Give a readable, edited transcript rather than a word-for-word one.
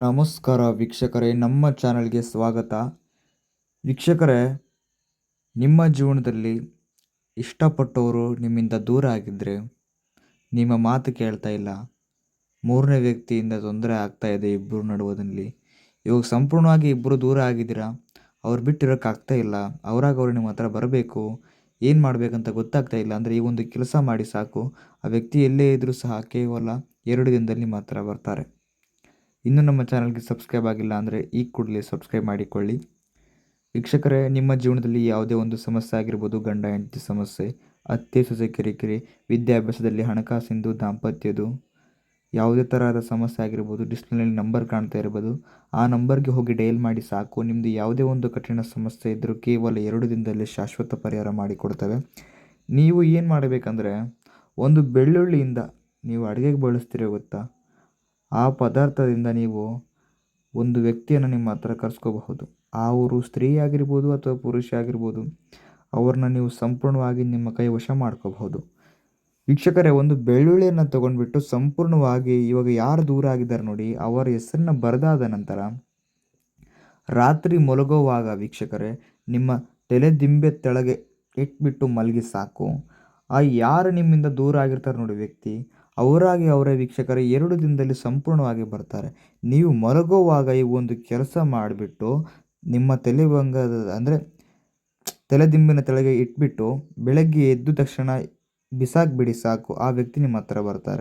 ನಮಸ್ಕಾರ ವೀಕ್ಷಕರೇ, ನಮ್ಮ ಚಾನಲ್ಗೆ ಸ್ವಾಗತ. ವೀಕ್ಷಕರೇ, ನಿಮ್ಮ ಜೀವನದಲ್ಲಿ ಇಷ್ಟಪಟ್ಟವರು ನಿಮ್ಮಿಂದ ದೂರ ಆಗಿದ್ದರೆ, ನಿಮ್ಮ ಮಾತು ಕೇಳ್ತಾ ಇಲ್ಲ, ಮೂರನೇ ವ್ಯಕ್ತಿಯಿಂದ ತೊಂದರೆ ಆಗ್ತಾ ಇದೆ ಇಬ್ಬರು ನಡುವದಲ್ಲಿ, ಇವಾಗ ಸಂಪೂರ್ಣವಾಗಿ ಇಬ್ಬರು ದೂರ ಆಗಿದ್ದೀರಾ, ಅವ್ರು ಬಿಟ್ಟಿರೋಕ್ಕಾಗ್ತಾ ಇಲ್ಲ, ಅವ್ರು ನಿಮ್ಮ ಹತ್ರ ಬರಬೇಕು, ಏನು ಮಾಡಬೇಕಂತ ಗೊತ್ತಾಗ್ತಾ ಇಲ್ಲ ಅಂದರೆ ಈ ಒಂದು ಕೆಲಸ ಮಾಡಿ ಸಾಕು. ಆ ವ್ಯಕ್ತಿ ಎಲ್ಲೇ ಇದ್ದರೂ ಸಹ ಕೇವಲ 2 ದಿನದಲ್ಲಿ ನಿಮ್ಮ ಹತ್ರ ಬರ್ತಾರೆ. ಇನ್ನೂ ನಮ್ಮ ಚಾನಲ್ಗೆ ಸಬ್ಸ್ಕ್ರೈಬ್ ಆಗಿಲ್ಲ ಅಂದರೆ ಈ ಕೂಡಲೇ ಸಬ್ಸ್ಕ್ರೈಬ್ ಮಾಡಿಕೊಳ್ಳಿ. ವೀಕ್ಷಕರೇ, ನಿಮ್ಮ ಜೀವನದಲ್ಲಿ ಯಾವುದೇ ಒಂದು ಸಮಸ್ಯೆ ಆಗಿರ್ಬೋದು, ಗಂಡ ಹೆಂಡತಿ ಸಮಸ್ಯೆ, ಅತ್ತೆ ಸೊಸೆ ಕಿರಿಕಿರಿ, ವಿದ್ಯಾಭ್ಯಾಸದಲ್ಲಿ, ಹಣಕಾಸಿಂದು, ದಾಂಪತ್ಯದು, ಯಾವುದೇ ತರಹದ ಸಮಸ್ಯೆ ಆಗಿರ್ಬೋದು, ಡಿಸ್ಪ್ಲೇನಲ್ಲಿ ನಂಬರ್ ಕಾಣ್ತಾ ಇರ್ಬೋದು, ಆ ನಂಬರ್ಗೆ ಹೋಗಿ ಡಯಲ್ ಮಾಡಿ ಸಾಕು. ನಿಮ್ಮದು ಯಾವುದೇ ಒಂದು ಕಠಿಣ ಸಮಸ್ಯೆ ಇದ್ದರೂ ಕೇವಲ 2 ದಿನದಲ್ಲಿ ಶಾಶ್ವತ ಪರಿಹಾರ ಮಾಡಿಕೊಡ್ತವೆ. ನೀವು ಏನು ಮಾಡಬೇಕಂದ್ರೆ, ಒಂದು ಬೆಳ್ಳುಳ್ಳಿಯಿಂದ ನೀವು ಅಡುಗೆಗೆ ಬಳಸ್ತೀರೋ ಗೊತ್ತಾ, ಆ ಪದಾರ್ಥದಿಂದ ನೀವು ಒಂದು ವ್ಯಕ್ತಿಯನ್ನು ನಿಮ್ಮ ಹತ್ರ ಕರೆಸ್ಕೋಬಹುದು. ಅವರು ಸ್ತ್ರೀ ಆಗಿರ್ಬೋದು ಅಥವಾ ಪುರುಷ ಆಗಿರ್ಬೋದು, ಅವ್ರನ್ನ ನೀವು ಸಂಪೂರ್ಣವಾಗಿ ನಿಮ್ಮ ಕೈ ವಶ ಮಾಡ್ಕೋಬಹುದು. ವೀಕ್ಷಕರೇ, ಒಂದು ಬೆಳ್ಳುಳ್ಳಿಯನ್ನು ತೊಗೊಂಡ್ಬಿಟ್ಟು ಸಂಪೂರ್ಣವಾಗಿ ಇವಾಗ ಯಾರು ದೂರ ಆಗಿದ್ದಾರೆ ನೋಡಿ, ಅವರ ಹೆಸರನ್ನ ಬರೆದಾದ ನಂತರ ರಾತ್ರಿ ಮಲಗೋವಾಗ ವೀಕ್ಷಕರೇ, ನಿಮ್ಮ ತಲೆದಿಂಬೆ ತೆಳಗೆ ಇಟ್ಬಿಟ್ಟು ಮಲಗಿ ಸಾಕು. ಆ ಯಾರು ನಿಮ್ಮಿಂದ ದೂರ ಆಗಿರ್ತಾರೆ ನೋಡಿ ವ್ಯಕ್ತಿ, ಅವರೇ ವೀಕ್ಷಕರೇ 2 ದಿನದಲ್ಲಿ ಸಂಪೂರ್ಣವಾಗಿ ಬರ್ತಾರೆ. ನೀವು ಮಲಗೋವಾಗ ಈ ಒಂದು ಕೆಲಸ ಮಾಡಿಬಿಟ್ಟು ನಿಮ್ಮ ಅಂದರೆ ತಲೆದಿಂಬಿನ ತೆಳಗೆ ಇಟ್ಬಿಟ್ಟು ಬೆಳಗ್ಗೆ ಎದ್ದ ತಕ್ಷಣ ಬಿಸಾಕಿಬಿಡಿ ಸಾಕು, ಆ ವ್ಯಕ್ತಿ ನಿಮ್ಮ ಹತ್ರ ಬರ್ತಾರೆ.